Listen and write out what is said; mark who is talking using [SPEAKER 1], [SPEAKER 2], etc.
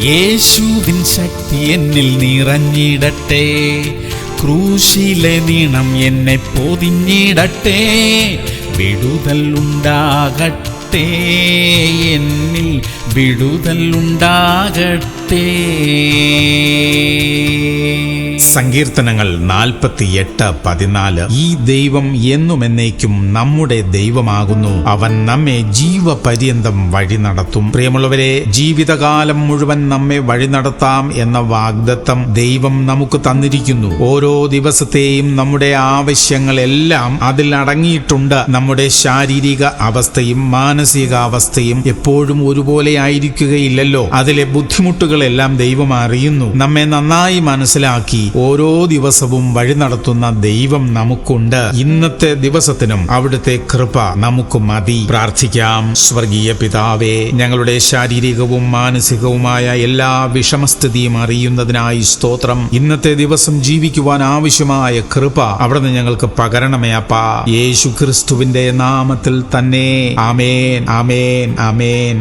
[SPEAKER 1] യേശുവിൻ ശക്തി എന്നിൽ നിറഞ്ഞിടട്ടെ, ക്രൂശിലെ നീണം എന്നെ പൊതിഞ്ഞിടട്ടെ. വിടുതൽ ഉണ്ടാകട്ടെ, എന്നിൽ വിടുതൽ ഉണ്ടാകട്ടെ.
[SPEAKER 2] സങ്കീർത്തനങ്ങൾ 48:14. ഈ ദൈവം എന്നും എന്നേക്കും നമ്മുടെ ദൈവമാകുന്നു, അവൻ നമ്മെ ജീവപര്യന്തം വഴി നടത്തും. പ്രിയമുള്ളവരെ, ജീവിതകാലം മുഴുവൻ നമ്മെ വഴി നടത്താം എന്ന വാഗ്ദത്തം ദൈവം നമുക്ക് തന്നിരിക്കുന്നു. ഓരോ ദിവസത്തെയും നമ്മുടെ ആവശ്യങ്ങളെല്ലാം അതിൽ അടങ്ങിയിട്ടുണ്ട്. നമ്മുടെ ശാരീരിക അവസ്ഥയും മാനസികാവസ്ഥയും എപ്പോഴും ഒരുപോലെ ആയിരിക്കുകയില്ലല്ലോ. അതിലെ ബുദ്ധിമുട്ടുകളെല്ലാം ദൈവം അറിയുന്നു. നമ്മെ നന്നായി മനസ്സിലാക്കി ഓരോ ദിവസവും വഴി നടത്തുന്ന ദൈവം നമുക്കുണ്ട്. ഇന്നത്തെ ദിവസത്തിനും അവിടുത്തെ കൃപ നമുക്ക് മതി. പ്രാർത്ഥിക്കാം. സ്വർഗീയ പിതാവേ, ഞങ്ങളുടെ ശാരീരികവും മാനസികവുമായ എല്ലാ വിഷമസ്ഥിതിയും അറിയുന്നതിനായി സ്തോത്രം. ഇന്നത്തെ ദിവസം ജീവിക്കുവാൻ ആവശ്യമായ കൃപ അവിടുന്ന് ഞങ്ങൾക്ക് പകരണമേ അപ്പാ. യേശു ക്രിസ്തുവിന്റെ നാമത്തിൽ തന്നെ. ആമേൻ, ആമേൻ, ആമേൻ.